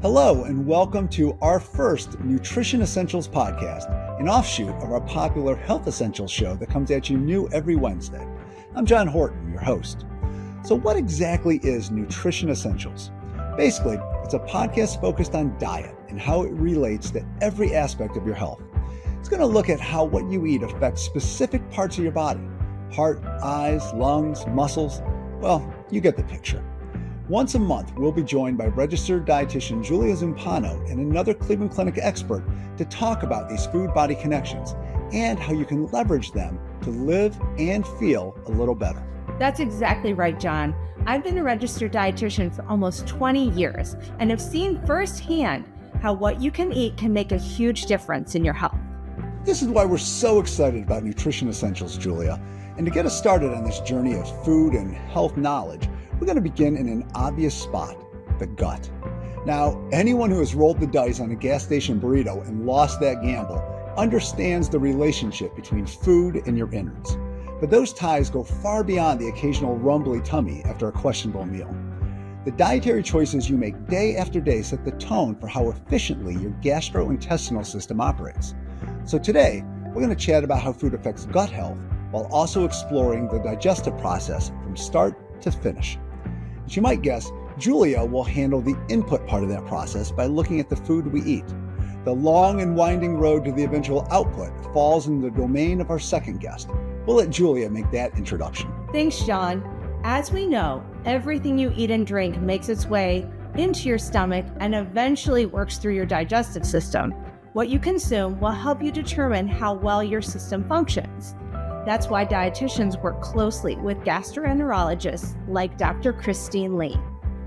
Hello, and welcome to our first Nutrition Essentials podcast, an offshoot of our popular Health Essentials show that comes at you new every Wednesday. I'm John Horton, your host. So what exactly is Nutrition Essentials? Basically, it's a podcast focused on diet and how it relates to every aspect of your health. It's going to look at how what you eat affects specific parts of your body: heart, eyes, lungs, muscles. Well, you get the picture. Once a month, we'll be joined by registered dietitian Julia Zumpano and another Cleveland Clinic expert to talk about these food-body connections and how you can leverage them to live and feel a little better. That's exactly right, John. I've been a registered dietitian for almost 20 years and have seen firsthand how what you can eat can make a huge difference in your health. This is why we're so excited about Nutrition Essentials, Julia. And to get us started on this journey of food and health knowledge, we're going to begin in an obvious spot, the gut. Now, anyone who has rolled the dice on a gas station burrito and lost that gamble understands the relationship between food and your innards. But those ties go far beyond the occasional rumbly tummy after a questionable meal. The dietary choices you make day after day set the tone for how efficiently your gastrointestinal system operates. So today, we're going to chat about how food affects gut health while also exploring the digestive process from start to finish. As you might guess, Julia will handle the input part of that process by looking at the food we eat. The long and winding road to the eventual output falls in the domain of our second guest. We'll let Julia make that introduction. Thanks, John. As we know, everything you eat and drink makes its way into your stomach and eventually works through your digestive system. What you consume will help you determine how well your system functions. That's why dietitians work closely with gastroenterologists like Dr. Christine Lee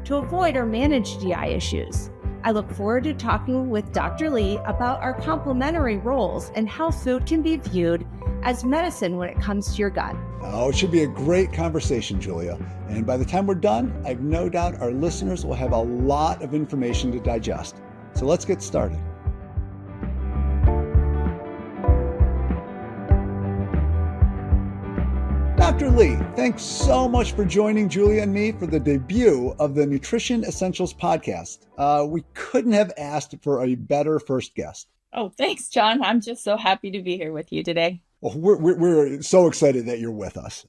to avoid or manage GI issues. I look forward to talking with Dr. Lee about our complementary roles and how food can be viewed as medicine when it comes to your gut. Oh, it should be a great conversation, Julia. And by the time we're done, I've no doubt our listeners will have a lot of information to digest. So let's get started. Dr. Lee, thanks so much for joining Julia and me for the debut of the Nutrition Essentials podcast. We couldn't have asked for a better first guest. Oh, thanks, John. I'm just so happy to be here with you today. Well, we're so excited that you're with us.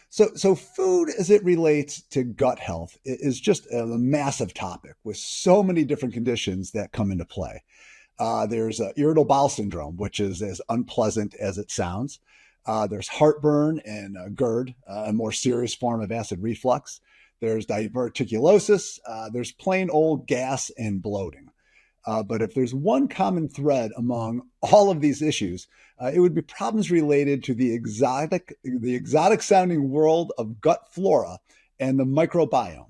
So food as it relates to gut health is just a massive topic with so many different conditions that come into play. There's irritable bowel syndrome, which is as unpleasant as it sounds. There's heartburn and GERD, a more serious form of acid reflux. There's diverticulosis. There's plain old gas and bloating. But if there's one common thread among all of these issues, it would be problems related to the exotic sounding world of gut flora and the microbiome.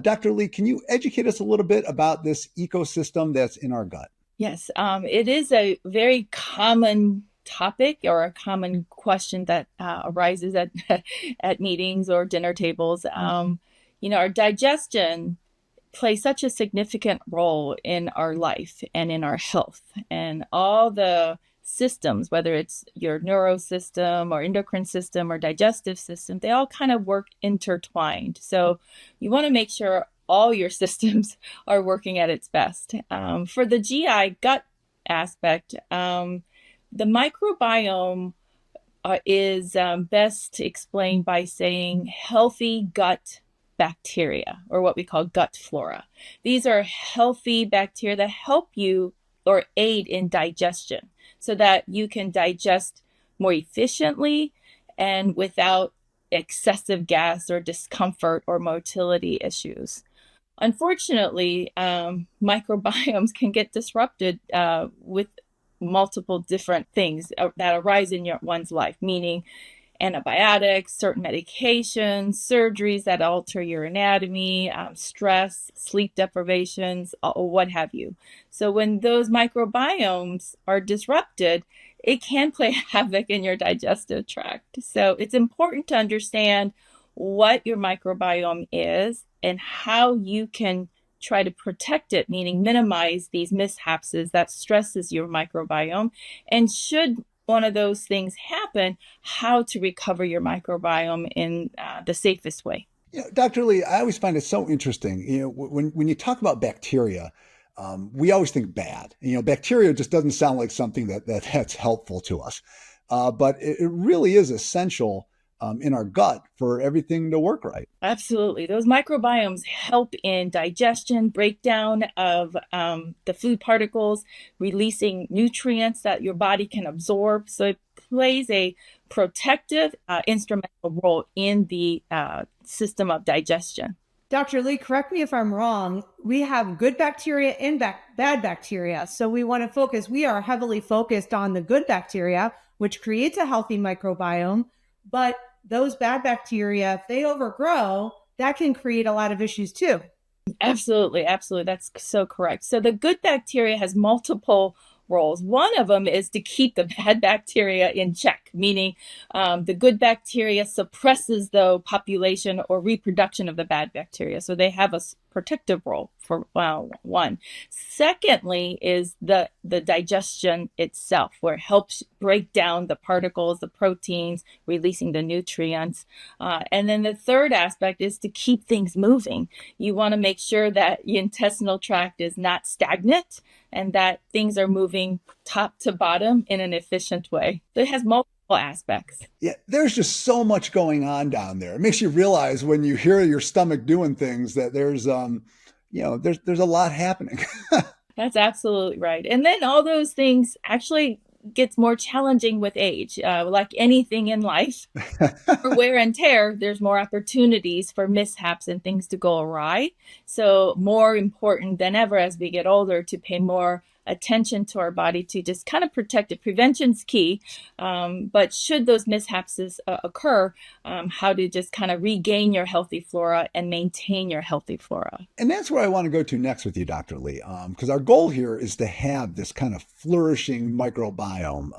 Dr. Lee, can you educate us a little bit about this ecosystem that's in our gut? Yes, it is a very common topic or a common question that arises at meetings or dinner tables. Our digestion plays such a significant role in our life and in our health, and all the systems, whether it's your neurosystem or endocrine system or digestive system, they all kind of work intertwined. So you want to make sure all your systems are working at its best. For the GI gut aspect, the microbiome is best explained by saying healthy gut bacteria, or what we call gut flora. These are healthy bacteria that help you or aid in digestion so that you can digest more efficiently and without excessive gas or discomfort or motility issues. Unfortunately, microbiomes can get disrupted with multiple different things that arise in one's life, meaning antibiotics, certain medications, surgeries that alter your anatomy, stress, sleep deprivations, what have you. So when those microbiomes are disrupted, it can play havoc in your digestive tract. So it's important to understand what your microbiome is and how you can try to protect it, meaning minimize these mishaps that stresses your microbiome. And should one of those things happen, how to recover your microbiome in the safest way. Dr. Lee, I always find it so interesting. When you talk about bacteria, we always think bad. Bacteria just doesn't sound like something that's helpful to us. But it really is essential in our gut for everything to work right. Absolutely. Those microbiomes help in digestion, breakdown of the food particles, releasing nutrients that your body can absorb. So it plays a protective instrumental role in the system of digestion. Dr. Lee, correct me if I'm wrong. We have good bacteria and bad bacteria. So we want to focus, we are heavily focused on the good bacteria, which creates a healthy microbiome. But those bad bacteria, if they overgrow, that can create a lot of issues too. Absolutely, absolutely. That's so correct. So the good bacteria has multiple roles. One of them is to keep the bad bacteria in check, meaning the good bacteria suppresses the population or reproduction of the bad bacteria. So they have a protective role for one. Secondly is the digestion itself, where it helps break down the particles, the proteins, releasing the nutrients. And then the third aspect is to keep things moving. You want to make sure that your intestinal tract is not stagnant and that things are moving top to bottom in an efficient way. So it has multiple aspects. Yeah, there's just so much going on down there. It makes you realize when you hear your stomach doing things that there's a lot happening. That's absolutely right. And then all those things actually gets more challenging with age. Like anything in life, for wear and tear, there's more opportunities for mishaps and things to go awry. So more important than ever as we get older to pay more attention to our body to just kind of protect it. Prevention's key, but should those mishaps occur, how to just kind of regain your healthy flora and maintain your healthy flora. And that's where I want to go to next with you, Dr. Lee, because our goal here is to have this kind of flourishing microbiome.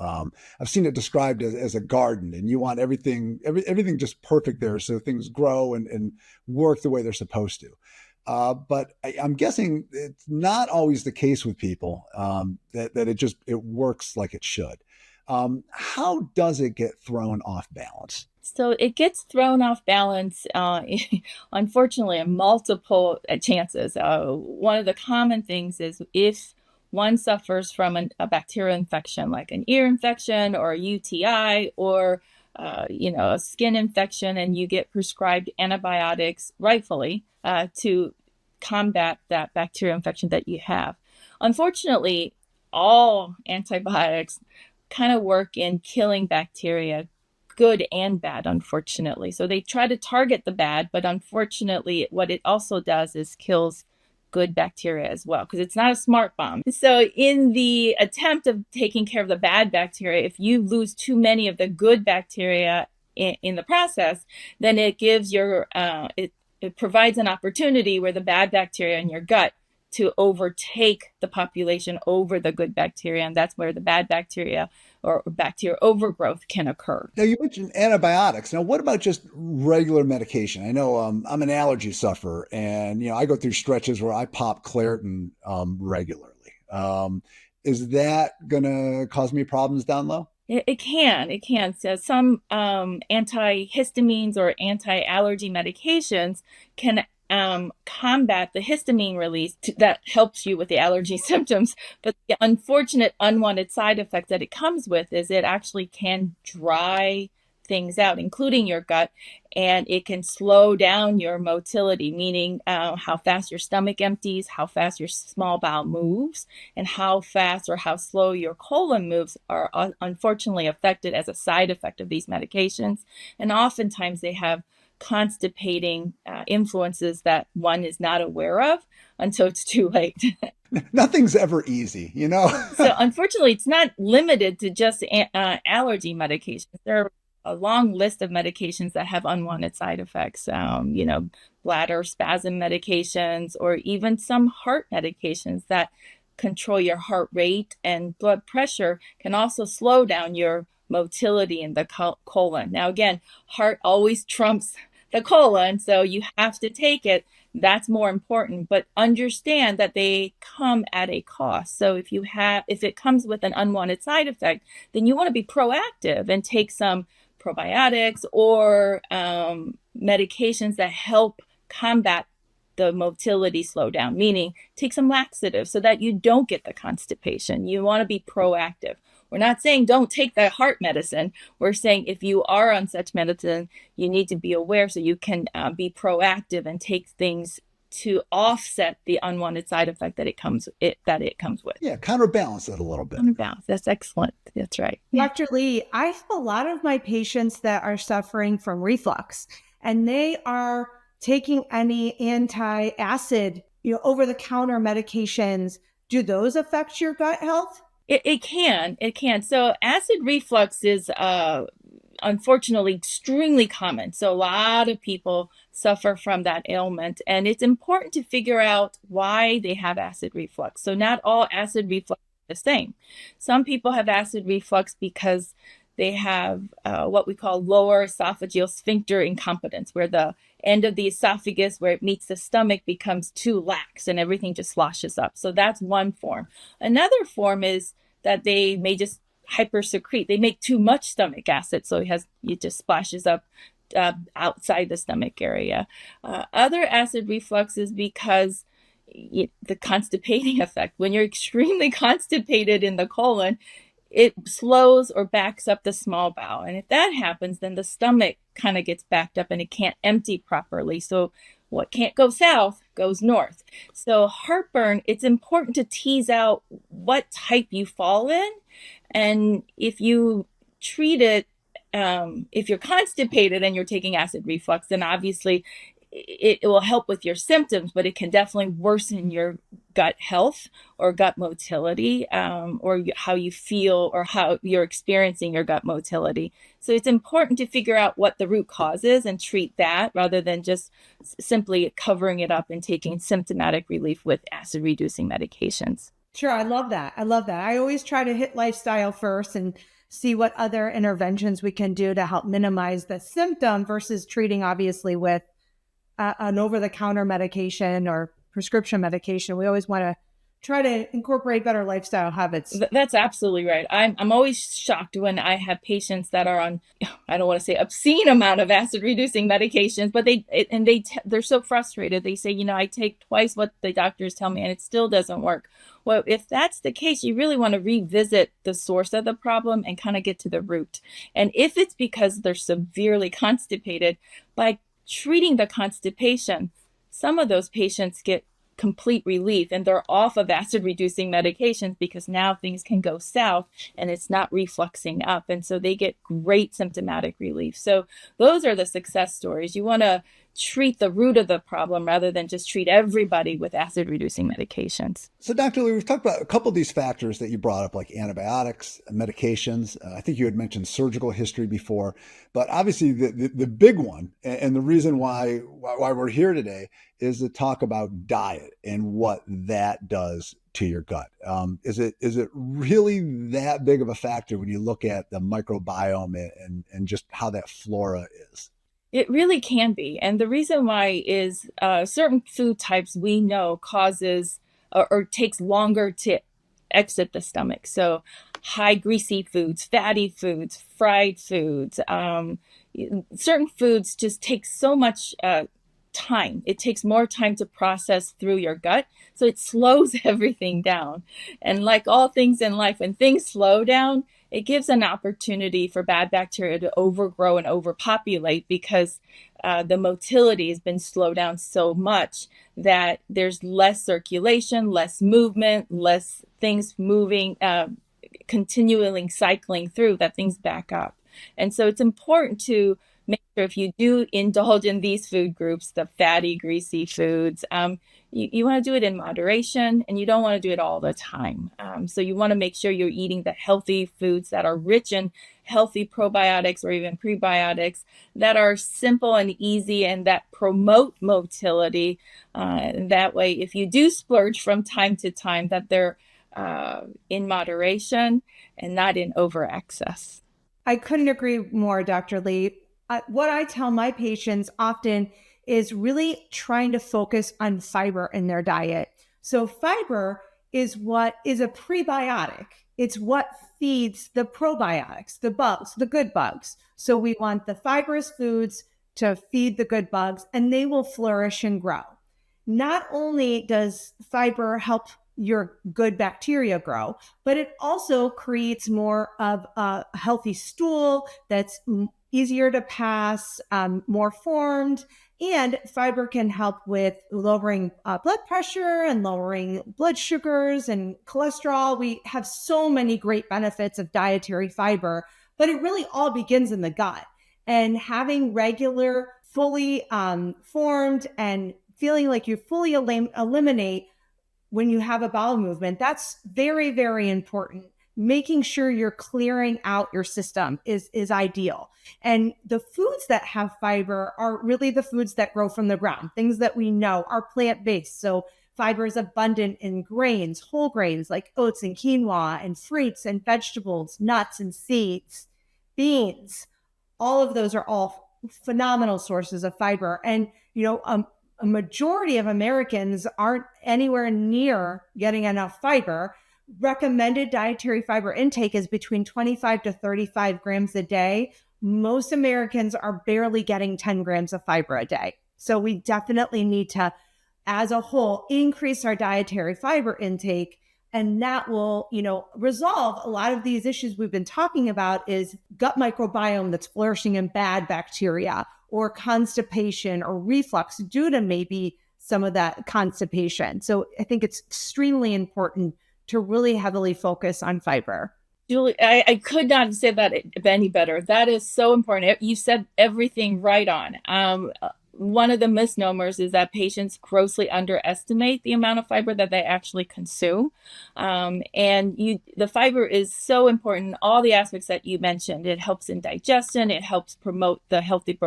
I've seen it described as a garden, and you want everything just perfect there so things grow and work the way they're supposed to. But I'm guessing it's not always the case with people that it works like it should. How does it get thrown off balance? So it gets thrown off balance, unfortunately, in multiple chances. One of the common things is if one suffers from a bacterial infection, like an ear infection or a UTI or a skin infection, and you get prescribed antibiotics rightfully to combat that bacterial infection that you have. Unfortunately, all antibiotics kind of work in killing bacteria, good and bad, unfortunately. So they try to target the bad, but unfortunately, what it also does is kills good bacteria as well, because it's not a smart bomb. So in the attempt of taking care of the bad bacteria, if you lose too many of the good bacteria in the process, then it gives it provides an opportunity where the bad bacteria in your gut to overtake the population over the good bacteria. And that's where the bad bacteria or bacteria overgrowth can occur. Now, you mentioned antibiotics. Now, what about just regular medication? I know I'm an allergy sufferer, and I go through stretches where I pop Claritin regularly. Is that going to cause me problems down low? It can. So some antihistamines or anti-allergy medications can combat the histamine release that helps you with the allergy symptoms. But the unfortunate unwanted side effect that it comes with is it actually can dry things out, including your gut, and it can slow down your motility, meaning how fast your stomach empties, how fast your small bowel moves, and how fast or how slow your colon moves are unfortunately affected as a side effect of these medications. And oftentimes they have constipating influences that one is not aware of until it's too late. Nothing's ever easy, So unfortunately, it's not limited to just allergy medications. There are a long list of medications that have unwanted side effects, bladder spasm medications, or even some heart medications that control your heart rate and blood pressure can also slow down your motility in the colon. Now, again, heart always trumps the colon, so you have to take it. That's more important, but understand that they come at a cost. So if it comes with an unwanted side effect, then you want to be proactive and take some probiotics or medications that help combat the motility slowdown, meaning take some laxatives so that you don't get the constipation. You want to be proactive. We're not saying don't take the heart medicine. We're saying if you are on such medicine, you need to be aware so you can be proactive and take things to offset the unwanted side effect that it comes with. Yeah, counterbalance it a little bit. Counterbalance. That's excellent. That's right. Dr. Lee, I have a lot of my patients that are suffering from reflux, and they are taking any anti-acid, over-the-counter medications. Do those affect your gut health? It can. So acid reflux is unfortunately extremely common. So a lot of people suffer from that ailment, and it's important to figure out why they have acid reflux. So not all acid reflux is the same. Some people have acid reflux because they have what we call lower esophageal sphincter incompetence, where the end of the esophagus where it meets the stomach becomes too lax and everything just sloshes up. So that's one form. Another form is that they may just hypersecrete. They make too much stomach acid, so it just splashes up outside the stomach area. Other acid reflux is because the constipating effect. When you're extremely constipated in the colon, it slows or backs up the small bowel. And if that happens, then the stomach kind of gets backed up and it can't empty properly. So what can't go south goes north. So heartburn, it's important to tease out what type you fall in. And if you treat it, if you're constipated and you're taking acid reflux, then obviously it will help with your symptoms, but it can definitely worsen your gut health or gut motility, or how you feel or how you're experiencing your gut motility. So it's important to figure out what the root cause is and treat that rather than just simply covering it up and taking symptomatic relief with acid reducing medications. Sure. I love that. I always try to hit lifestyle first and see what other interventions we can do to help minimize the symptom versus treating obviously with an over-the-counter medication or prescription medication. We always want to try to incorporate better lifestyle habits. That's absolutely right. I'm always shocked when I have patients that are on, I don't want to say obscene amount of acid reducing medications, but they're so frustrated. They say, I take twice what the doctors tell me and it still doesn't work. Well, if that's the case, you really want to revisit the source of the problem and kind of get to the root. And if it's because they're severely constipated, by treating the constipation, some of those patients get complete relief and they're off of acid reducing medications because now things can go south and it's not refluxing up. And so they get great symptomatic relief. So those are the success stories. You want to treat the root of the problem rather than just treat everybody with acid reducing medications. So Dr. Lee, we've talked about a couple of these factors that you brought up, like antibiotics, medications. I think you had mentioned surgical history before, but obviously the big one and the reason why we're here today is to talk about diet and what that does to your gut. Is it really that big of a factor when you look at the microbiome and just how that flora is? It really can be. And the reason why is certain food types we know causes or takes longer to exit the stomach. So high greasy foods, fatty foods, fried foods, certain foods just take so much time. It takes more time to process through your gut. So it slows everything down. And like all things in life, when things slow down, it gives an opportunity for bad bacteria to overgrow and overpopulate because the motility has been slowed down so much that there's less circulation, less movement, less things moving, continually cycling through, that things back up. And so it's important to make sure if you do indulge in these food groups, the fatty, greasy foods, you want to do it in moderation and you don't want to do it all the time. So you want to make sure you're eating the healthy foods that are rich in healthy probiotics or even prebiotics that are simple and easy and that promote motility. That way, if you do splurge from time to time, that they're in moderation and not in over excess. I couldn't agree more, Dr. Lee. What I tell my patients often is really trying to focus on fiber in their diet. So fiber is what is a prebiotic. It's what feeds the probiotics, the bugs, the good bugs. So we want the fibrous foods to feed the good bugs, and they will flourish and grow. Not only does fiber help your good bacteria grow, but it also creates more of a healthy stool that's easier to pass, more formed. And fiber can help with lowering blood pressure and lowering blood sugars and cholesterol. We have so many great benefits of dietary fiber, but it really all begins in the gut. And having regular, fully formed and feeling like you fully eliminate when you have a bowel movement, that's very, very important. Making sure you're clearing out your system is ideal. And the foods that have fiber are really the foods that grow from the ground, things that we know are plant-based. So fiber is abundant in grains, whole grains like oats and quinoa, and fruits and vegetables, nuts and seeds, beans. All of those are all phenomenal sources of fiber. And, a majority of Americans aren't anywhere near getting enough fiber. Recommended dietary fiber intake is between 25 to 35 grams a day. Most Americans are barely getting 10 grams of fiber a day. So we definitely need to, as a whole, increase our dietary fiber intake. And that will, resolve a lot of these issues we've been talking about, is gut microbiome that's flourishing in bad bacteria, or constipation or reflux due to maybe some of that constipation. So I think it's extremely important to really heavily focus on fiber. Julie, I could not have said that any better. That is so important. You said everything right on. One of the misnomers is that patients grossly underestimate the amount of fiber that they actually consume. The fiber is so important in all the aspects that you mentioned. It helps in digestion. It helps promote the healthy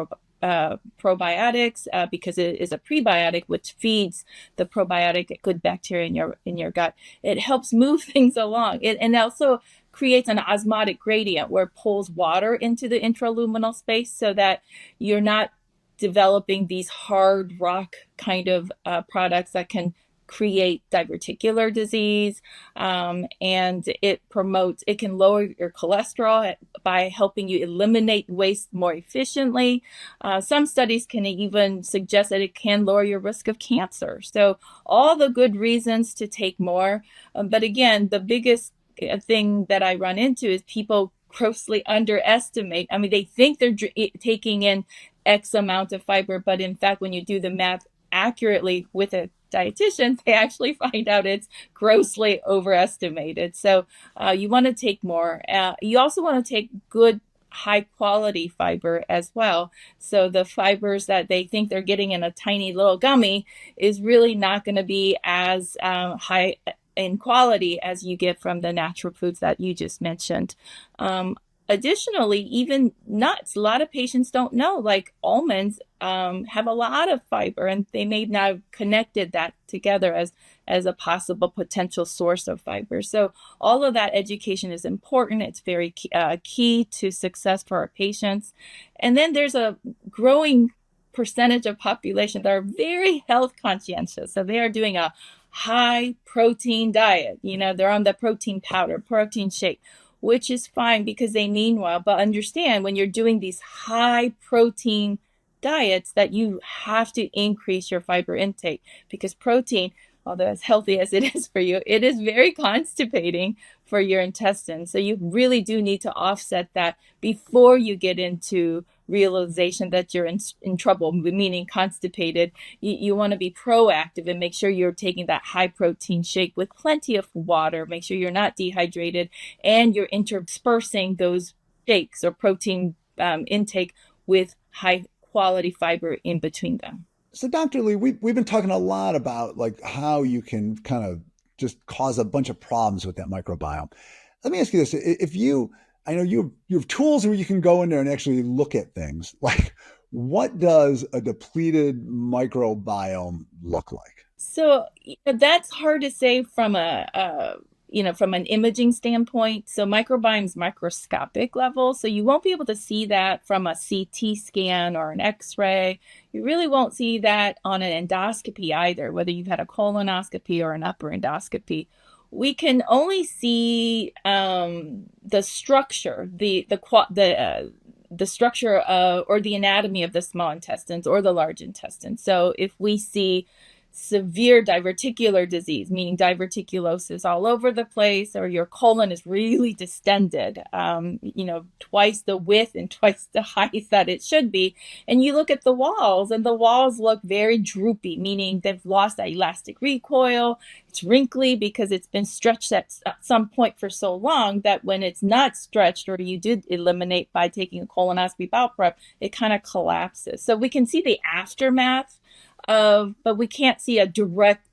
probiotics because it is a prebiotic, which feeds the probiotic good bacteria in your gut. It helps move things along. And also creates an osmotic gradient where it pulls water into the intraluminal space, so that you're not developing these hard rock kind of products that can create diverticular disease. And it can lower your cholesterol by helping you eliminate waste more efficiently. Some studies can even suggest that it can lower your risk of cancer. So all the good reasons to take more. But again, the biggest thing that I run into is people grossly underestimate. I mean, they think they're taking in X amount of fiber, but in fact, when you do the math accurately with a dietitian, they actually find out it's grossly overestimated. So you want to take more. You also want to take good, high quality fiber as well. So the fibers that they think they're getting in a tiny little gummy is really not going to be as high in quality as you get from the natural foods that you just mentioned. Additionally, even nuts, a lot of patients don't know, like almonds have a lot of fiber, and they may not have connected that together as a possible potential source of fiber. So all of that education is important. It's very key to success for our patients. And then there's a growing percentage of population that are very health conscientious. So they are doing a high protein diet. They're on the protein powder, protein shake, which is fine because they mean well. But understand, when you're doing these high protein diets, that you have to increase your fiber intake, because protein, although as healthy as it is for you, it is very constipating for your intestines. So you really do need to offset that before you get into realization that you're in trouble, meaning constipated. You want to be proactive and make sure you're taking that high protein shake with plenty of water. Make sure you're not dehydrated, and you're interspersing those shakes or protein intake with high quality fiber in between them. So Dr. Lee, we've been talking a lot about like how you can kind of just cause a bunch of problems with that microbiome. Let me ask you this. I know you have tools where you can go in there and actually look at things. Like, what does a depleted microbiome look like? So that's hard to say from from an imaging standpoint. So microbiome's microscopic level. So you won't be able to see that from a CT scan or an X-ray. You really won't see that on an endoscopy either, whether you've had a colonoscopy or an upper endoscopy. we can only see the structure, the structure or the anatomy of the small intestines or the large intestine. So if we see severe diverticular disease, meaning diverticulosis all over the place, or your colon is really distended, twice the width and twice the height that it should be. And you look at the walls, and the walls look very droopy, meaning they've lost that elastic recoil. It's wrinkly because it's been stretched at some point for so long that when it's not stretched, or you did eliminate by taking a colonoscopy bowel prep, it kind of collapses. So we can see the aftermath but we can't see a direct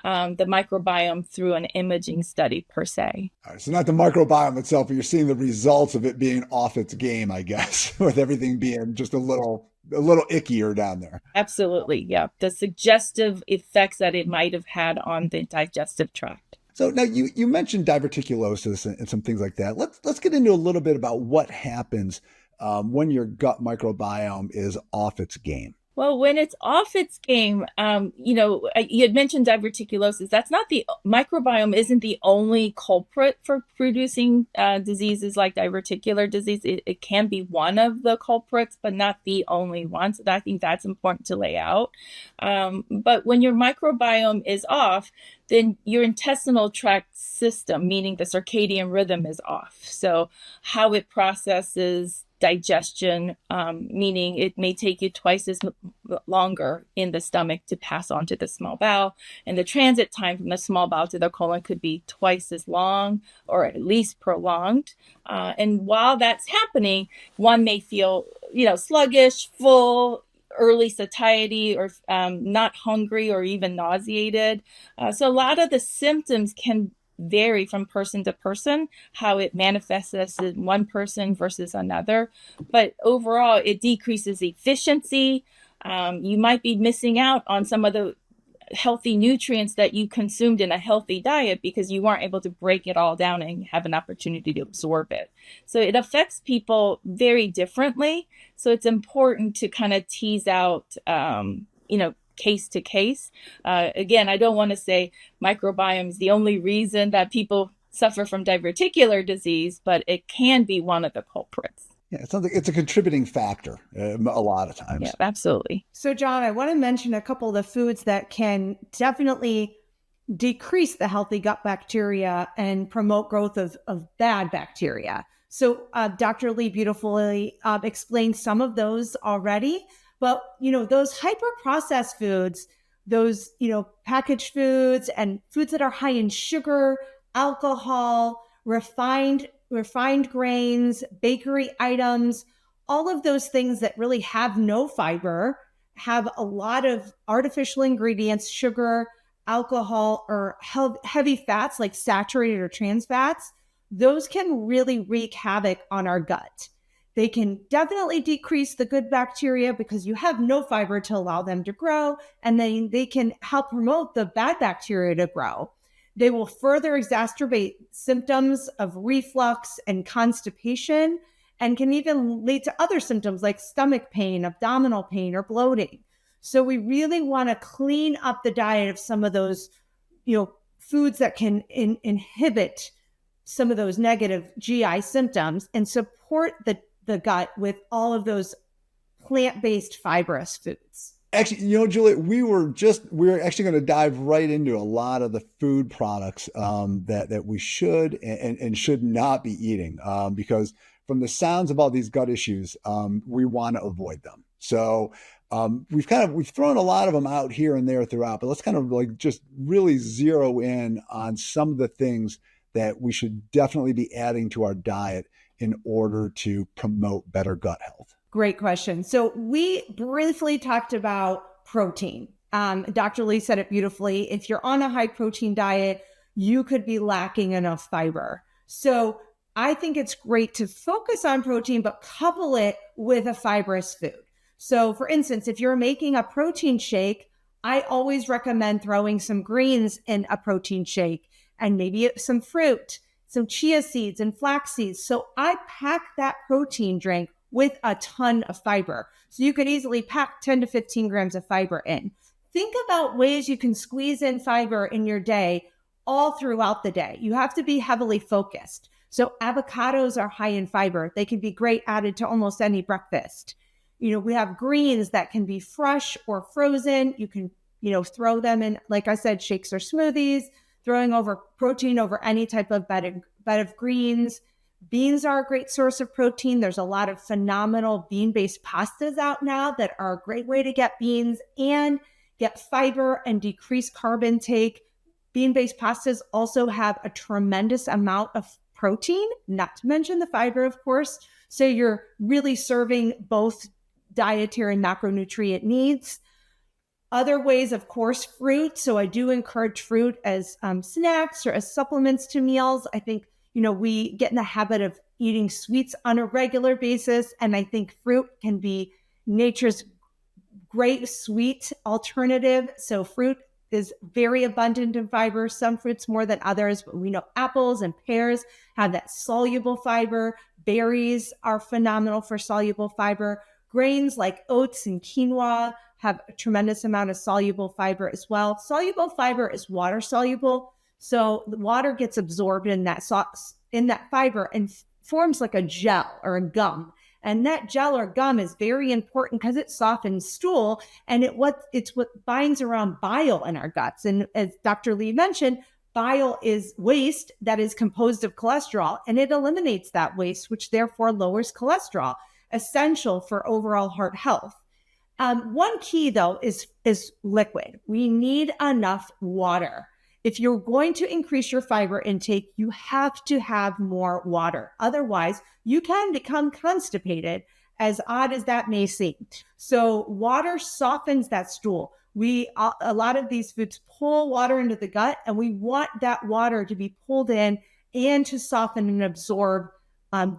the microbiome through an imaging study per se. All right, so not the microbiome itself, but you're seeing the results of it being off its game, I guess, with everything being just a little ickier down there. Absolutely, yeah. The suggestive effects that it might have had on the digestive tract. So now you mentioned diverticulosis and some things like that. Let's get into a little bit about what happens when your gut microbiome is off its game. Well, when it's off its game, you had mentioned diverticulosis. That's not the microbiome isn't the only culprit for producing diseases like diverticular disease. It can be one of the culprits, but not the only one. So I think that's important to lay out. But when your microbiome is off, then your intestinal tract system, meaning the circadian rhythm, is off. So how it processes digestion, meaning it may take you twice as longer in the stomach to pass on to the small bowel. And the transit time from the small bowel to the colon could be twice as long, or at least prolonged. And while that's happening, one may feel, sluggish, full, early satiety, or not hungry, or even nauseated. So a lot of the symptoms can vary from person to person, how it manifests in one person versus another. But overall, it decreases efficiency. You might be missing out on some of the healthy nutrients that you consumed in a healthy diet because you weren't able to break it all down and have an opportunity to absorb it. So it affects people very differently. So it's important to kind of tease out, case to case. Again, I don't want to say microbiome is the only reason that people suffer from diverticular disease, but it can be one of the culprits. Yeah, it sounds like it's a contributing factor a lot of times. Yeah, absolutely. So, John, I want to mention a couple of the foods that can definitely decrease the healthy gut bacteria and promote growth of bad bacteria. So Dr. Lee beautifully explained some of those already. But, those hyper-processed foods, those, packaged foods and foods that are high in sugar, alcohol, refined grains, bakery items, all of those things that really have no fiber, have a lot of artificial ingredients, sugar, alcohol, or heavy fats like saturated or trans fats, those can really wreak havoc on our gut. They can definitely decrease the good bacteria because you have no fiber to allow them to grow, and then they can help promote the bad bacteria to grow. They will further exacerbate symptoms of reflux and constipation, and can even lead to other symptoms like stomach pain, abdominal pain, or bloating. So we really want to clean up the diet of some of those, foods that can inhibit some of those negative GI symptoms and support the gut with all of those plant-based fibrous foods. Actually, Julia, we're actually going to dive right into a lot of the food products that we should and should not be eating because from the sounds of all these gut issues, we want to avoid them. So we've thrown a lot of them out here and there throughout, but let's kind of just really zero in on some of the things that we should definitely be adding to our diet in order to promote better gut health. Great question. So we briefly talked about protein. Dr. Lee said it beautifully. If you're on a high protein diet, you could be lacking enough fiber. So I think it's great to focus on protein, but couple it with a fibrous food. So for instance, if you're making a protein shake, I always recommend throwing some greens in a protein shake and maybe some fruit, some chia seeds and flax seeds. So I pack that protein drink with a ton of fiber. So you could easily pack 10 to 15 grams of fiber in. Think about ways you can squeeze in fiber in your day all throughout the day. You have to be heavily focused. So avocados are high in fiber. They can be great added to almost any breakfast. We have greens that can be fresh or frozen. You can, throw them in, like I said, shakes or smoothies, throwing over protein over any type of bed of greens. Beans are a great source of protein. There's a lot of phenomenal bean-based pastas out now that are a great way to get beans and get fiber and decrease carb intake. Bean-based pastas also have a tremendous amount of protein, not to mention the fiber, of course. So you're really serving both dietary and macronutrient needs. Other ways, of course, fruit. So I do encourage fruit as snacks or as supplements to meals. I think, we get in the habit of eating sweets on a regular basis. And I think fruit can be nature's great sweet alternative. So fruit is very abundant in fiber, some fruits more than others, but we know apples and pears have that soluble fiber. Berries are phenomenal for soluble fiber. Grains like oats and quinoa have a tremendous amount of soluble fiber as well. Soluble fiber is water soluble. So the water gets absorbed in that fiber and forms like a gel or a gum. And that gel or gum is very important because it softens stool, and it's what binds around bile in our guts. And as Dr. Lee mentioned, bile is waste that is composed of cholesterol, and it eliminates that waste, which therefore lowers cholesterol, essential for overall heart health. One key, though, is liquid. We need enough water. If you're going to increase your fiber intake, you have to have more water. Otherwise, you can become constipated, as odd as that may seem. So water softens that stool. A lot of these foods pull water into the gut, and we want that water to be pulled in and to soften and absorb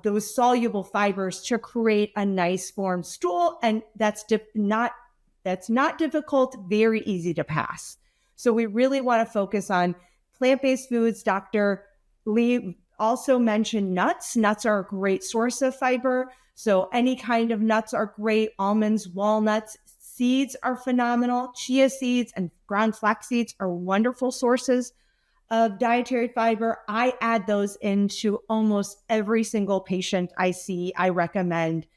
those soluble fibers to create a nice formed stool. And that's not difficult, very easy to pass. So we really want to focus on plant-based foods. Dr. Lee also mentioned nuts. Nuts are a great source of fiber. So any kind of nuts are great. Almonds, walnuts, seeds are phenomenal. Chia seeds and ground flax seeds are wonderful sources of dietary fiber. I add those into almost every single patient I see. I recommend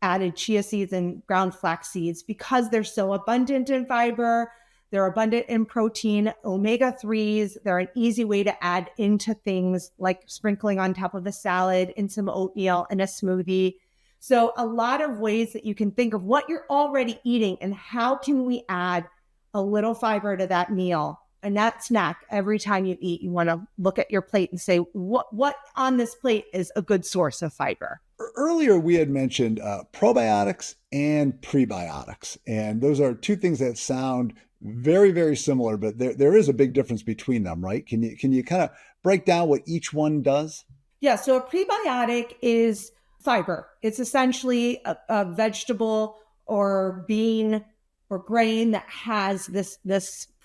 added chia seeds and ground flax seeds because they're so abundant in fiber. They're abundant in protein, omega-3s. They're an easy way to add into things like sprinkling on top of a salad, in some oatmeal, in a smoothie. So a lot of ways that you can think of what you're already eating and how can we add a little fiber to that meal and that snack. Every time you eat, you want to look at your plate and say, what on this plate is a good source of fiber? Earlier, we had mentioned probiotics and prebiotics, and those are two things that sound very, very similar, but there is a big difference between them, right? Can you kind of break down what each one does? Yeah, so a prebiotic is fiber. It's essentially a vegetable or bean or grain that has this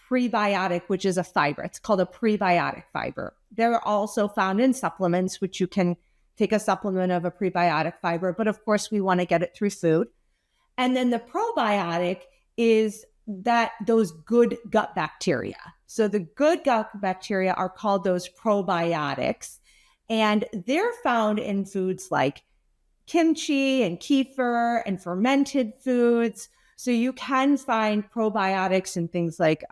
prebiotic, which is a fiber. It's called a prebiotic fiber. They're also found in supplements, which you can take a supplement of a prebiotic fiber, but of course we want to get it through food. And then the probiotic is those good gut bacteria. So the good gut bacteria are called those probiotics, and they're found in foods like kimchi and kefir and fermented foods. So you can find probiotics in things like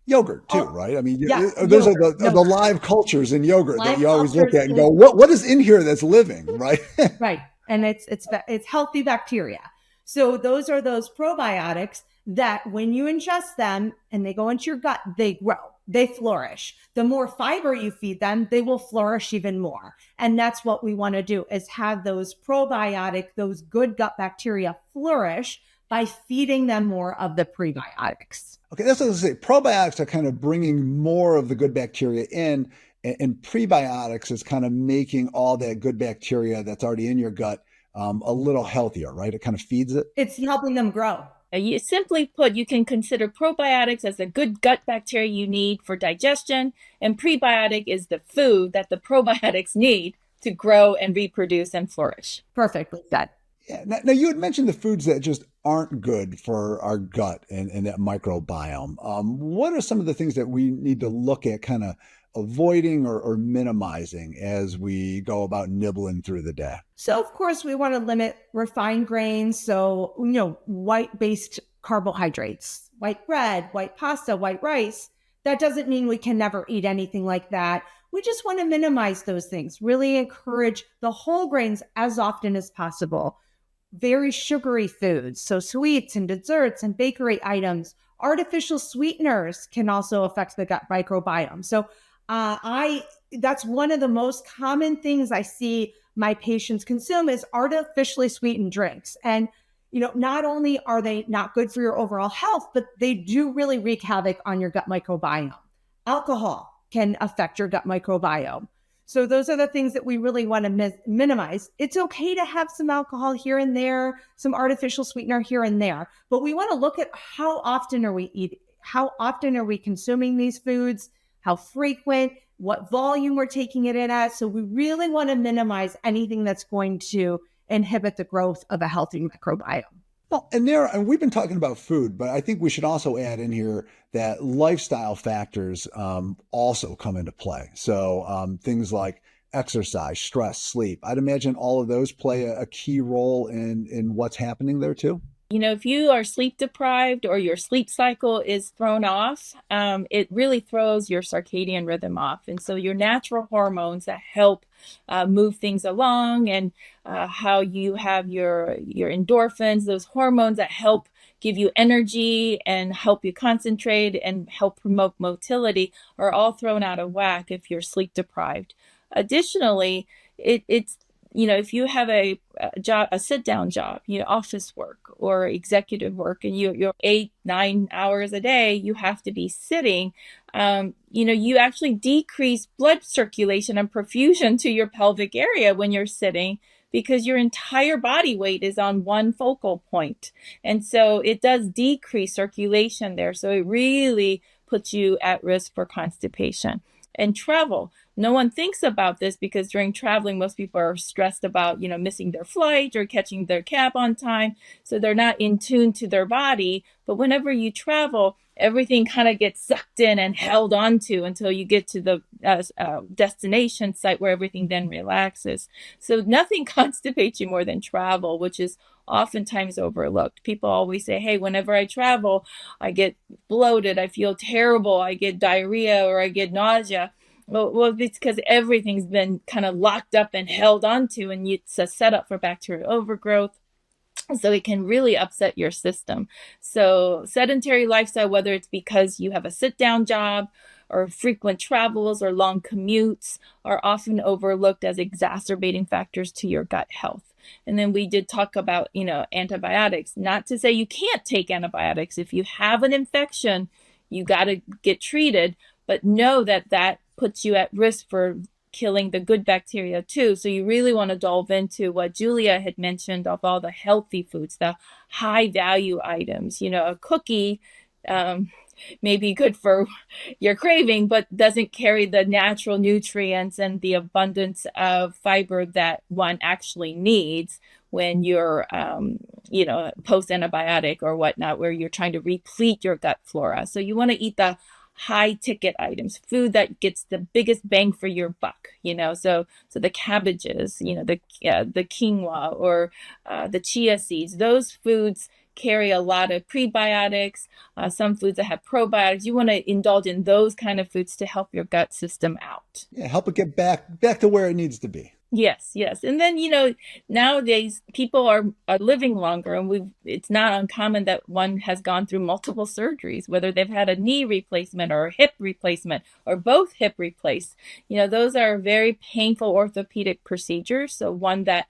yogurt too, right? I mean, yeah, those yogurt, are the live cultures in yogurt that you always look at and in, go, what is in here that's living, right? Right, and it's healthy bacteria. So those are those probiotics that when you ingest them and they go into your gut, they grow, they flourish. The more fiber you feed them, they will flourish even more. And that's what we want to do, is have those probiotic, those good gut bacteria flourish by feeding them more of the prebiotics. Okay, that's what I was going to say. Probiotics are kind of bringing more of the good bacteria in, and prebiotics is kind of making all that good bacteria that's already in your gut a little healthier, right? It kind of feeds it. It's helping them grow. Simply put, you can consider probiotics as a good gut bacteria you need for digestion, and prebiotic is the food that the probiotics need to grow and reproduce and flourish. Perfectly said. Yeah. Now you had mentioned the foods that just aren't good for our gut and that microbiome. What are some of the things that we need to look at kind of avoiding or minimizing as we go about nibbling through the day? So, of course, we want to limit refined grains. So, white-based carbohydrates, white bread, white pasta, white rice. That doesn't mean we can never eat anything like that. We just want to minimize those things, really encourage the whole grains as often as possible. Very sugary foods, so sweets and desserts and bakery items, artificial sweeteners can also affect the gut microbiome. So that's one of the most common things I see my patients consume is artificially sweetened drinks. And, not only are they not good for your overall health, but they do really wreak havoc on your gut microbiome. Alcohol can affect your gut microbiome. So those are the things that we really want to minimize. It's okay to have some alcohol here and there, some artificial sweetener here and there, but we want to look at how often are we eating, how often are we consuming these foods, how frequent, what volume we're taking it in at. So we really want to minimize anything that's going to inhibit the growth of a healthy microbiome. Well, and we've been talking about food, but I think we should also add in here that lifestyle factors also come into play. So things like exercise, stress, sleep. I'd imagine all of those play a key role in what's happening there too. If you are sleep deprived or your sleep cycle is thrown off, it really throws your circadian rhythm off. And so your natural hormones that help move things along and how you have your endorphins, those hormones that help give you energy and help you concentrate and help promote motility are all thrown out of whack if you're sleep deprived. Additionally, it's if you have a job, a sit-down job, office work or executive work, and you're 8-9 hours a day, you have to be sitting. You actually decrease blood circulation and perfusion to your pelvic area when you're sitting because your entire body weight is on one focal point. And so it does decrease circulation there. So it really puts you at risk for constipation. And travel. No one thinks about this because during traveling, most people are stressed about, missing their flight or catching their cab on time. So they're not in tune to their body. But whenever you travel, everything kind of gets sucked in and held onto until you get to the destination site where everything then relaxes. So nothing constipates you more than travel, which is oftentimes overlooked. People always say, hey, whenever I travel, I get bloated, I feel terrible, I get diarrhea or I get nausea. Well, it's because everything's been kind of locked up and held onto, and it's a setup for bacterial overgrowth. So it can really upset your system. So sedentary lifestyle, whether it's because you have a sit-down job or frequent travels or long commutes, are often overlooked as exacerbating factors to your gut health. And then we did talk about, antibiotics. Not to say you can't take antibiotics. If you have an infection, you got to get treated, but know that puts you at risk for killing the good bacteria too. So you really want to delve into what Julia had mentioned of all the healthy foods, the high value items. A cookie may be good for your craving, but doesn't carry the natural nutrients and the abundance of fiber that one actually needs when you're, post antibiotic or whatnot, where you're trying to replete your gut flora. So you want to eat the high ticket items, food that gets the biggest bang for your buck, so the cabbages, the quinoa or the chia seeds, those foods carry a lot of prebiotics, some foods that have probiotics. You want to indulge in those kind of foods to help your gut system out. Yeah, help it get back to where it needs to be. Yes. And then, nowadays people are living longer, and it's not uncommon that one has gone through multiple surgeries, whether they've had a knee replacement or a hip replacement or both hip replaced. Those are very painful orthopedic procedures. So one that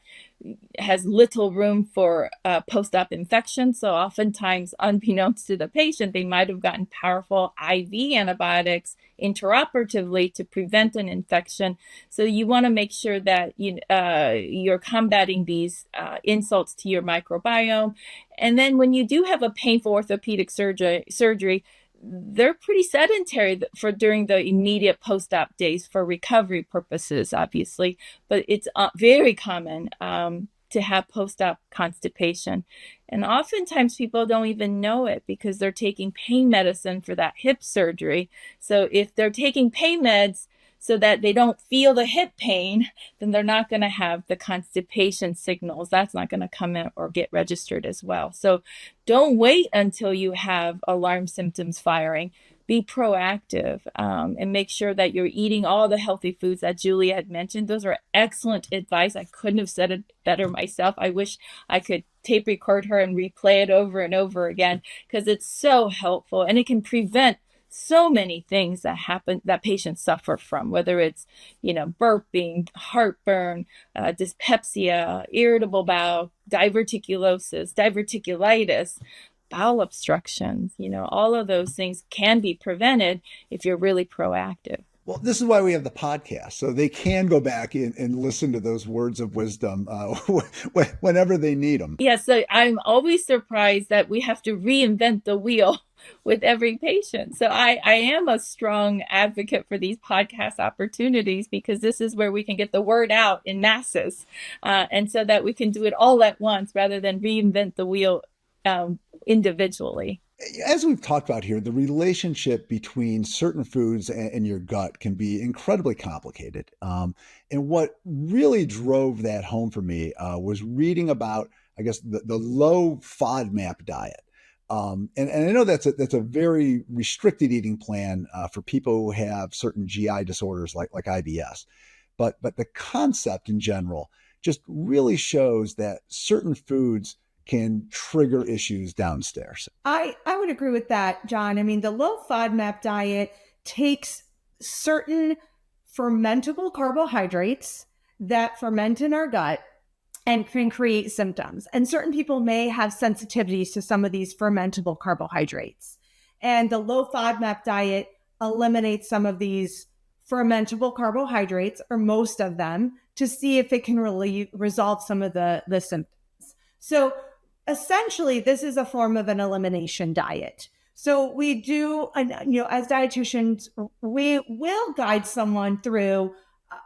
has little room for post-op infection. So oftentimes, unbeknownst to the patient, they might have gotten powerful IV antibiotics intraoperatively to prevent an infection. So you want to make sure that you're combating these insults to your microbiome. And then when you do have a painful orthopedic surgery, they're pretty sedentary during the immediate post-op days for recovery purposes, obviously, but it's very common to have post-op constipation. And oftentimes people don't even know it because they're taking pain medicine for that hip surgery. So if they're taking pain meds so that they don't feel the hip pain, then they're not going to have the constipation signals. That's not going to come in or get registered as well. So don't wait until you have alarm symptoms firing. Be proactive and make sure that you're eating all the healthy foods that Julia had mentioned. Those are excellent advice. I couldn't have said it better myself. I wish I could tape record her and replay it over and over again because it's so helpful and it can prevent so many things that happen that patients suffer from, whether it's, burping, heartburn, dyspepsia, irritable bowel, diverticulitis, bowel obstructions, all of those things can be prevented if you're really proactive. Well, this is why we have the podcast, so they can go back and listen to those words of wisdom whenever they need them. Yes, so I'm always surprised that we have to reinvent the wheel with every patient. So I am a strong advocate for these podcast opportunities because this is where we can get the word out in masses, and so that we can do it all at once rather than reinvent the wheel individually. As we've talked about here, the relationship between certain foods and your gut can be incredibly complicated. And what really drove that home for me was reading about, I guess, the low FODMAP diet. And I know that's a very restricted eating plan for people who have certain GI disorders like IBS. But the concept in general just really shows that certain foods can trigger issues downstairs. I would agree with that, John. I mean, the low FODMAP diet takes certain fermentable carbohydrates that ferment in our gut and can create symptoms. And certain people may have sensitivities to some of these fermentable carbohydrates. And the low FODMAP diet eliminates some of these fermentable carbohydrates, or most of them, to see if it can really resolve some of the symptoms. So essentially, this is a form of an elimination diet. So we do, as dietitians, we will guide someone through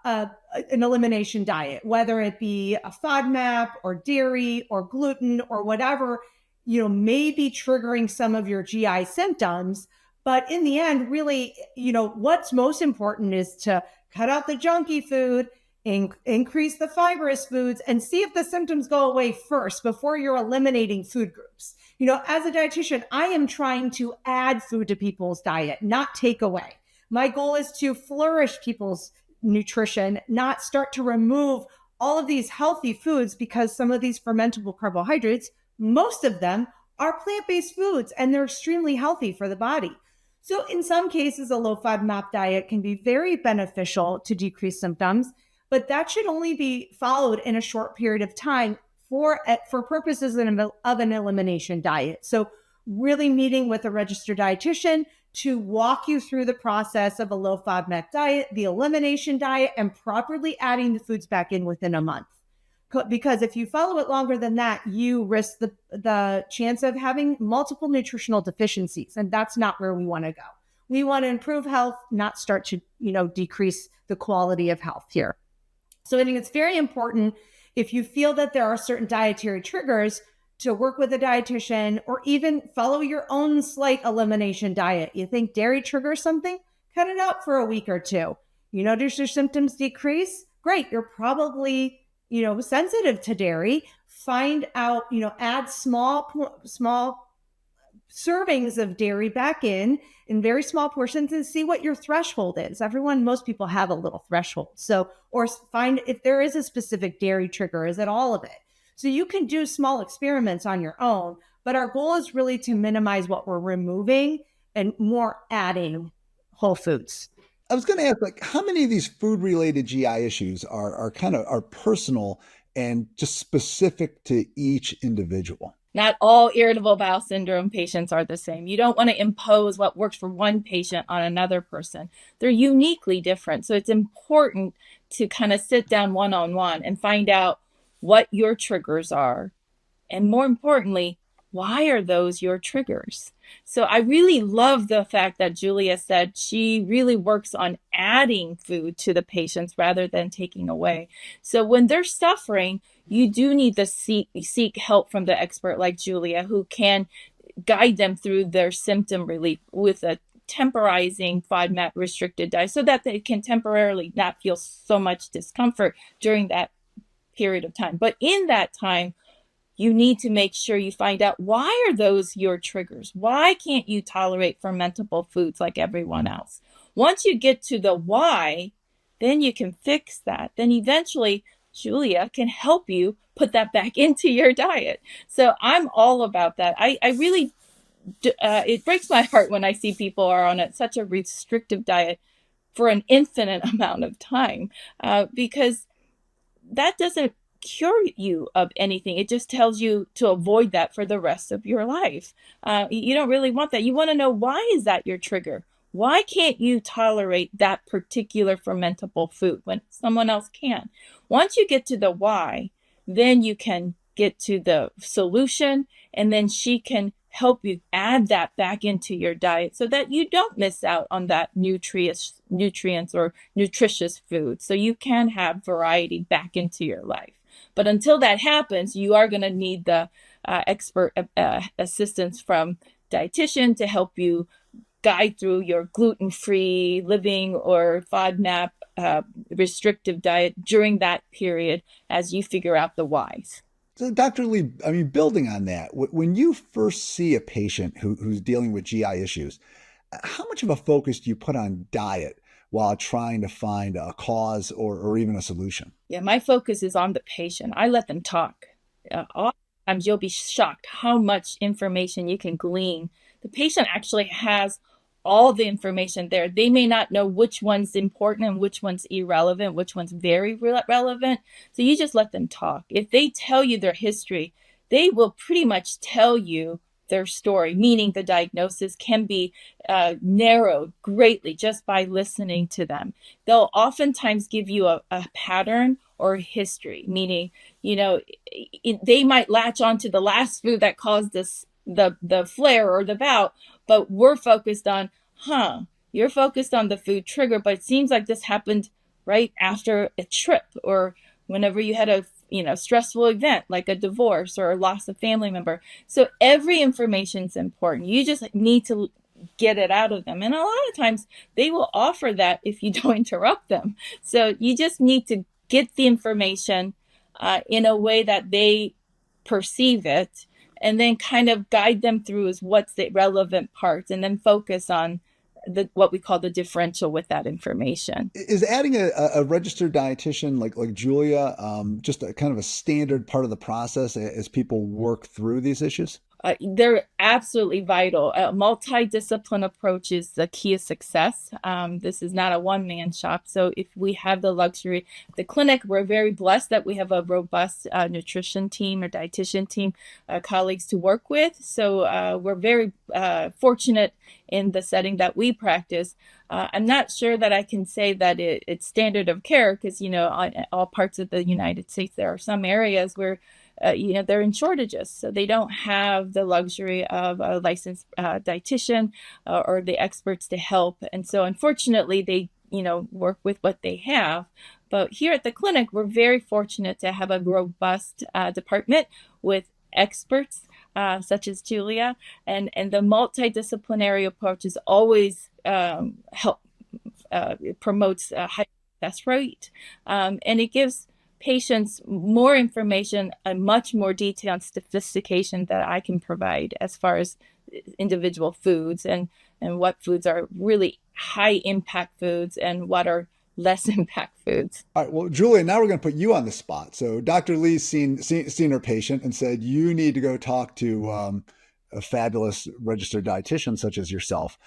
an elimination diet, whether it be a FODMAP or dairy or gluten or whatever, may be triggering some of your GI symptoms. But in the end, really, what's most important is to cut out the junky food, increase the fibrous foods, and see if the symptoms go away first before you're eliminating food groups. As a dietitian, I am trying to add food to people's diet, not take away. My goal is to flourish people's nutrition, not start to remove all of these healthy foods, because some of these fermentable carbohydrates, most of them are plant-based foods and they're extremely healthy for the body. So in some cases, a low FODMAP diet can be very beneficial to decrease symptoms, but that should only be followed in a short period of time for purposes of an elimination diet. So really meeting with a registered dietitian to walk you through the process of a low FODMAP diet, the elimination diet, and properly adding the foods back in within a month. Because if you follow it longer than that, you risk the chance of having multiple nutritional deficiencies. And that's not where we want to go. We want to improve health, not start to, decrease the quality of health here. So I think it's very important, if you feel that there are certain dietary triggers, to work with a dietitian or even follow your own slight elimination diet. You think dairy triggers something? Cut it out for a week or two. Does your symptoms decrease? Great. You're probably, sensitive to dairy. Find out, add small servings of dairy back in very small portions, and see what your threshold is. Most people have a little threshold. So, or find if there is a specific dairy trigger, is it all of it? So you can do small experiments on your own, but our goal is really to minimize what we're removing and more adding whole foods. I was going to ask, how many of these food-related GI issues are personal and just specific to each individual? Not all irritable bowel syndrome patients are the same. You don't want to impose what works for one patient on another person. They're uniquely different. So it's important to kind of sit down one-on-one and find out what your triggers are. And more importantly, why are those your triggers? So I really love the fact that Julia said she really works on adding food to the patients rather than taking away. So when they're suffering, you do need to seek help from the expert like Julia, who can guide them through their symptom relief with a temporizing FODMAP restricted diet so that they can temporarily not feel so much discomfort during that period of time. But in that time, you need to make sure you find out, why are those your triggers? Why can't you tolerate fermentable foods like everyone else? Once you get to the why, then you can fix that. Then eventually Julia can help you put that back into your diet. So I'm all about that. I really, it breaks my heart when I see people are on such a restrictive diet for an infinite amount of time, because that doesn't cure you of anything. It just tells you to avoid that for the rest of your life. You don't really want that. You want to know, why is that your trigger? Why can't you tolerate that particular fermentable food when someone else can? Once you get to the why, then you can get to the solution, and then she can help you add that back into your diet so that you don't miss out on that nutrients or nutritious food. So you can have variety back into your life. But until that happens, you are going to need the expert assistance from dietitian to help you guide through your gluten-free living or FODMAP restrictive diet during that period as you figure out the whys. So, Dr. Lee, I mean, building on that, when you first see a patient who's dealing with GI issues, how much of a focus do you put on diet while trying to find a cause or even a solution? Yeah, my focus is on the patient. I let them talk. Oftentimes you'll be shocked how much information you can glean. The patient actually has all the information there. They may not know which one's important and which one's irrelevant, which one's very relevant. So you just let them talk. If they tell you their history, they will pretty much tell you their story, meaning the diagnosis can be narrowed greatly just by listening to them. They'll oftentimes give you a pattern or a history, meaning, they might latch on to the last food that caused the flare or the bout, but we're focused on, you're focused on the food trigger, but it seems like this happened right after a trip or whenever you had a stressful event like a divorce or a loss of family member. So every information is important. You just need to get it out of them. And a lot of times they will offer that if you don't interrupt them. So you just need to get the information in a way that they perceive it, and then kind of guide them through as what's the relevant parts, and then focus on what we call the differential with that information. Is adding a registered dietitian like Julia just a kind of a standard part of the process as people work through these issues? They're absolutely vital. A multidiscipline approach is the key of success. This is not a one-man shop. So if we have the luxury, the clinic, we're very blessed that we have a robust nutrition team or dietitian team, colleagues to work with. So we're very fortunate in the setting that we practice. I'm not sure that I can say that it's standard of care because, in all parts of the United States, there are some areas where they're in shortages. So they don't have the luxury of a licensed dietitian or the experts to help. And so unfortunately, they, work with what they have. But here at the clinic, we're very fortunate to have a robust department with experts such as Julia. And the multidisciplinary approach is always promotes a high success rate. And it gives patients more information and much more detail and sophistication that I can provide as far as individual foods and what foods are really high impact foods and what are less impact foods. All right. Well, Julia, now we're going to put you on the spot. So Dr. Lee's seen her patient and said, you need to go talk to a fabulous registered dietitian such as yourself.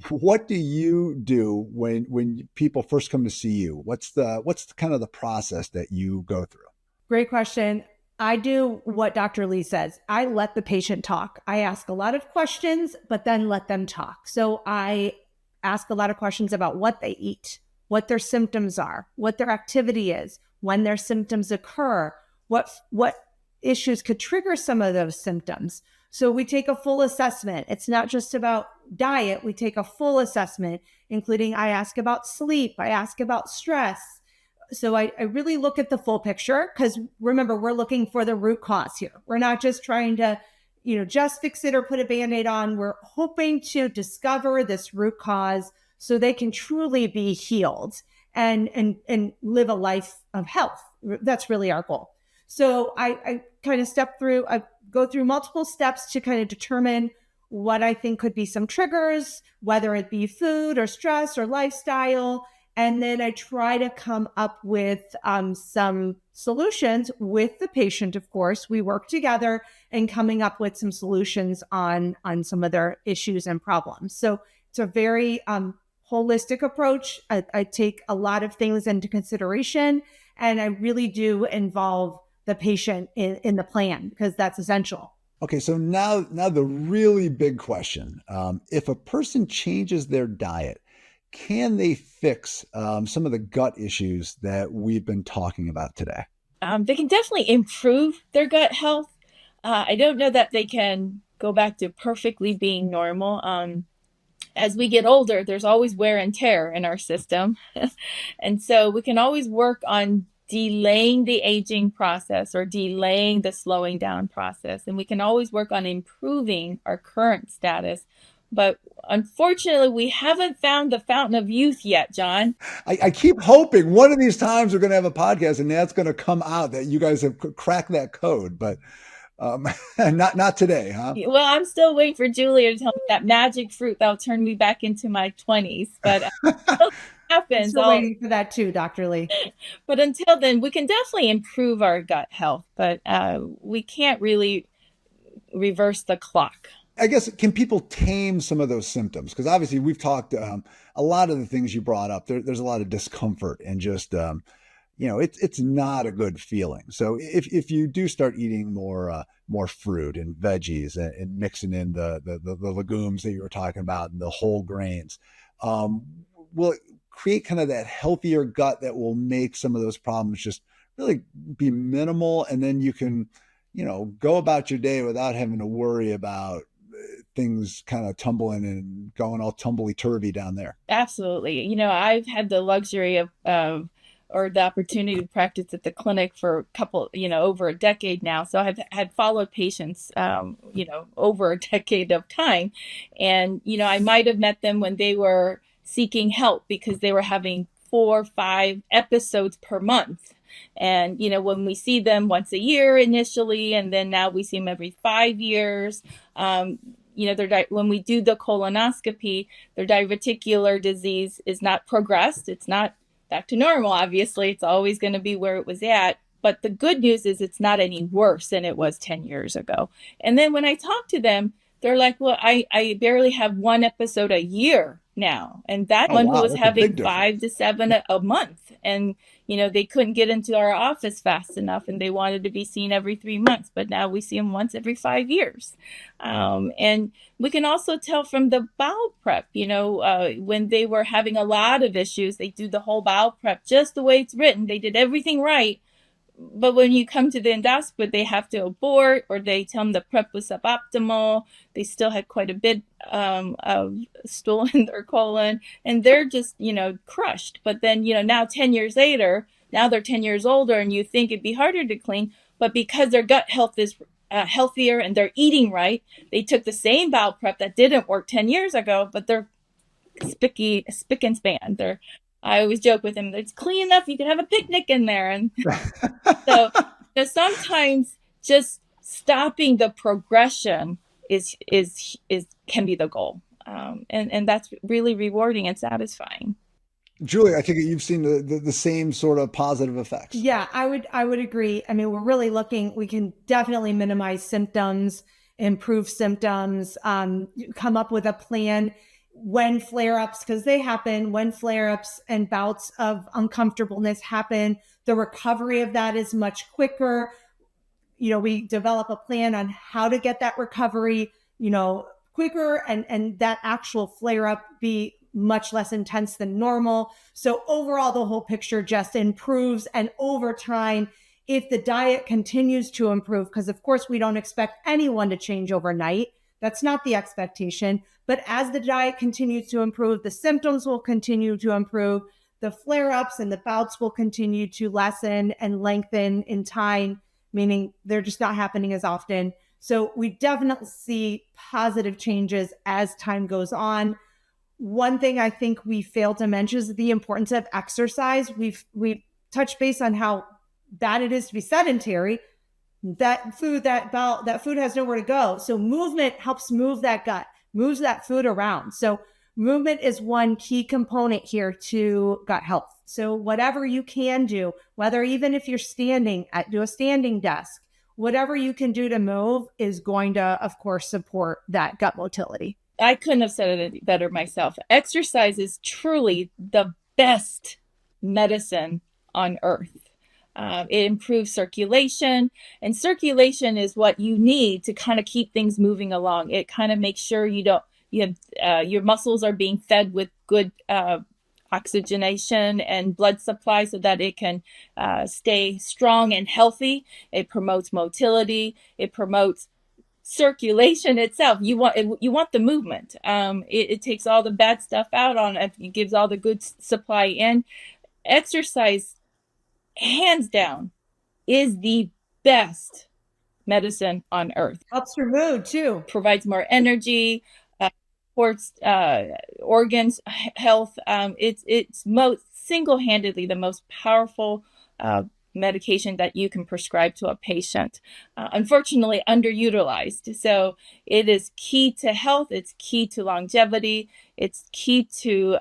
What do you do when people first come to see you? What's kind of the process that you go through? Great question. I do what Dr. Lee says. I let the patient talk. I ask a lot of questions, but then let them talk. So I ask a lot of questions about what they eat, what their symptoms are, what their activity is, when their symptoms occur, what issues could trigger some of those symptoms. So we take a full assessment. It's not just about diet. We take a full assessment, including I ask about sleep, I ask about stress. So I really look at the full picture, because remember, we're looking for the root cause here. We're not just trying to, just fix it or put a Band-Aid on. We're hoping to discover this root cause so they can truly be healed and live a life of health. That's really our goal. So I kind of I go through multiple steps to kind of determine what I think could be some triggers, whether it be food or stress or lifestyle. And then I try to come up with some solutions with the patient. Of course, we work together and coming up with some solutions on some of their issues and problems. So it's a very holistic approach. I take a lot of things into consideration, and I really do involve the patient in the plan, because that's essential. Okay, so now the really big question: if a person changes their diet, can they fix some of the gut issues that we've been talking about today? They can definitely improve their gut health. I don't know that they can go back to perfectly being normal. As we get older, there's always wear and tear in our system. And so we can always work on delaying the aging process or delaying the slowing down process. And we can always work on improving our current status. But unfortunately, we haven't found the fountain of youth yet, John. I keep hoping one of these times we're going to have a podcast and that's going to come out that you guys have cracked that code, but not today, huh? Well, I'm still waiting for Julia to tell me that magic fruit that'll turn me back into my 20s. But happens. Still waiting for that too, Dr. Lee. But until then, we can definitely improve our gut health, but we can't really reverse the clock. I guess, can people tame some of those symptoms? Because obviously we've talked a lot of the things you brought up. There's a lot of discomfort and just, it's not a good feeling. So if you do start eating more fruit and veggies and mixing in the legumes that you were talking about and the whole grains, will it create kind of that healthier gut that will make some of those problems just really be minimal, and then you can, go about your day without having to worry about things kind of tumbling and going all tumbly-turvy down there. Absolutely. I've had the luxury of or the opportunity to practice at the clinic for a couple, over a decade now. So I've had followed patients, over a decade of time. And, I might have met them when they were seeking help because they were having 4 or 5 episodes per month. And, when we see them once a year initially, and then now we see them every 5 years, when we do the colonoscopy, their diverticular disease is not progressed. It's not back to normal. Obviously, it's always going to be where it was at. But the good news is it's not any worse than it was 10 years ago. And then when I talk to them, they're like, well, I barely have 1 episode a year now. And that one was having 5 to 7 a month. And, they couldn't get into our office fast enough and they wanted to be seen every 3 months. But now we see them once every 5 years. And we can also tell from the bowel prep, when they were having a lot of issues, they do the whole bowel prep just the way it's written. They did everything right. But when you come to the endoscopy, they have to abort, or they tell them the prep was suboptimal. They still had quite a bit of stool in their colon, and they're just, crushed. But then, now 10 years later, now they're 10 years older, and you think it'd be harder to clean. But because their gut health is healthier and they're eating right, they took the same bowel prep that didn't work 10 years ago, but they're spick and span. I always joke with him, it's clean enough, you can have a picnic in there. And so sometimes just stopping the progression can be the goal. And that's really rewarding and satisfying. Julia, I think you've seen the same sort of positive effects. Yeah, I would agree. I mean, we're really we can definitely minimize symptoms, improve symptoms, come up with a plan when flare-ups, because they happen, when flare-ups and bouts of uncomfortableness happen, the recovery of that is much quicker. We develop a plan on how to get that recovery, quicker, and that actual flare-up be much less intense than normal. So overall, the whole picture just improves, and over time, if the diet continues to improve, because of course we don't expect anyone to change overnight. That's not the expectation. But as the diet continues to improve, the symptoms will continue to improve. The flare-ups and the bouts will continue to lessen and lengthen in time, meaning they're just not happening as often. So we definitely see positive changes as time goes on. One thing I think we fail to mention is the importance of exercise. We've touched base on how bad it is to be sedentary. That food has nowhere to go. So movement helps move that gut, moves that food around. So movement is one key component here to gut health. So whatever you can do, whether even if you're do a standing desk, whatever you can do to move is going to, of course, support that gut motility. I couldn't have said it better myself. Exercise is truly the best medicine on earth. It improves circulation, and circulation is what you need to kind of keep things moving along. It kind of makes sure your muscles are being fed with good oxygenation and blood supply so that it can stay strong and healthy. It promotes motility. It promotes circulation itself. You want the movement. It takes all the bad stuff out on it. It gives all the good supply in. Exercise, hands down, is the best medicine on earth. Helps your mood too. Provides more energy, supports organs health. It's single-handedly the most powerful medication that you can prescribe to a patient. Unfortunately, underutilized. So it is key to health. It's key to longevity. It's key to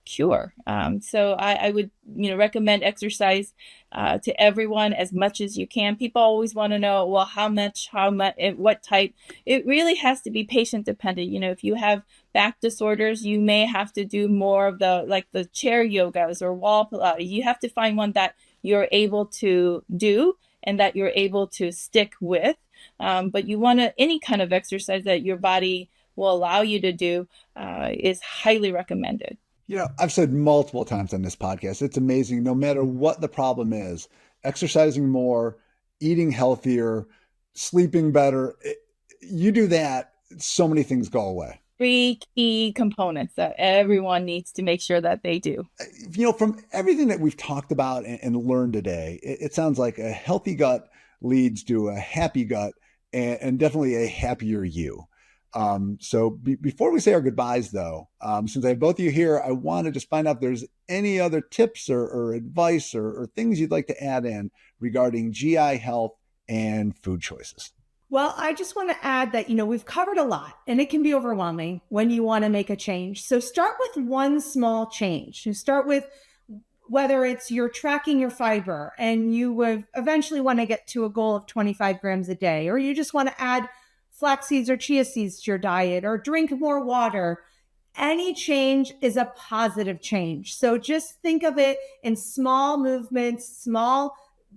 cure. So I would recommend exercise to everyone as much as you can. People always want to know, well, how much, what type. It really has to be patient dependent. If you have back disorders, you may have to do more of the chair yogas or wall Pilates. You have to find one that you're able to do and that you're able to stick with. But you want any kind of exercise that your body will allow you to do is highly recommended. I've said multiple times on this podcast, it's amazing. No matter what the problem is, exercising more, eating healthier, sleeping better, you do that, so many things go away. 3 key components that everyone needs to make sure that they do. From everything that we've talked about and learned today, it sounds like a healthy gut leads to a happy gut and definitely a happier you. So before we say our goodbyes, though, since I have both of you here, I want to just find out if there's any other tips or advice or things you'd like to add in regarding GI health and food choices. Well, I just want to add that, we've covered a lot and it can be overwhelming when you want to make a change. So start with one small change. You start with whether it's you're tracking your fiber and you would eventually want to get to a goal of 25 grams a day, or you just want to add flax seeds or chia seeds to your diet, or drink more water. Any change is a positive change. So just think of it in small movements, small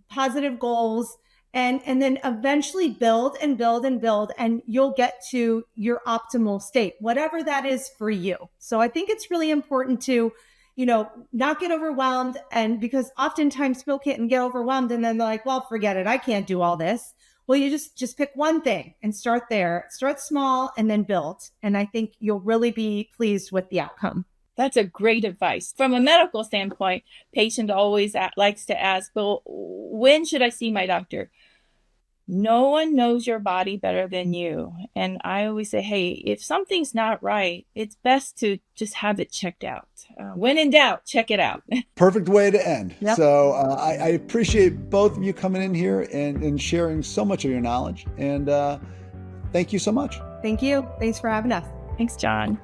positive goals, and then eventually build and build and build, and you'll get to your optimal state, whatever that is for you. So I think it's really important to, not get overwhelmed, and because oftentimes people can't get overwhelmed and then they're like, well, forget it, I can't do all this. Well, you just pick one thing and start there. Start small and then build. And I think you'll really be pleased with the outcome. That's a great advice. From a medical standpoint, patient always likes to ask, well, when should I see my doctor? No one knows your body better than you. And I always say, hey, if something's not right, it's best to just have it checked out. When in doubt, check it out. Perfect way to end. Yep. So I appreciate both of you coming in here and sharing so much of your knowledge. And thank you so much. Thank you. Thanks for having us. Thanks, John.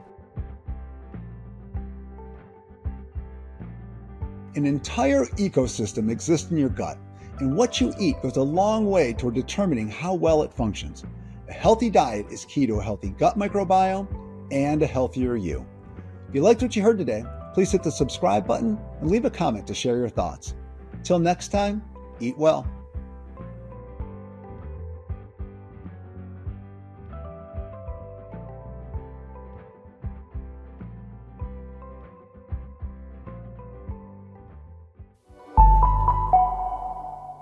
An entire ecosystem exists in your gut, and what you eat goes a long way toward determining how well it functions. A healthy diet is key to a healthy gut microbiome and a healthier you. If you liked what you heard today, please hit the subscribe button and leave a comment to share your thoughts. Till next time, eat well.